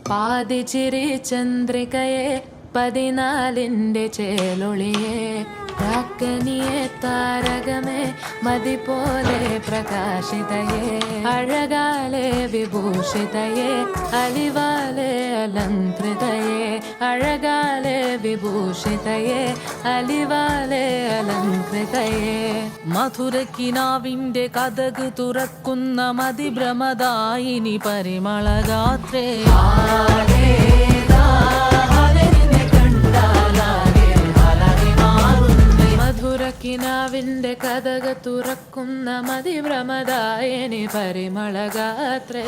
പാതിച്ചിരി ചന്ദ്രികയെ പതിനാലിൻ്റെ ചേലൊളിയെ രാക്കനിയെ താരകമേ മതി പോലെ പ്രകാശിതയെ അഴകാലെ വിഭൂഷിതയെ അലിവാലെ അലങ്കൃതയെ അഴകാലെ വിഭൂഷിതയെ അലിവാലെ അലങ്കൃതയെ മധുരക്കിനാവിൻ്റെ കഥക് തുറക്കുന്ന മതിഭ്രമദായിനി പരിമളഗാത്രേ മധുരക്കിനാവിൻ്റെ കഥക് തുറക്കുന്ന മതിഭ്രമദായിനി പരിമളഗാത്രേ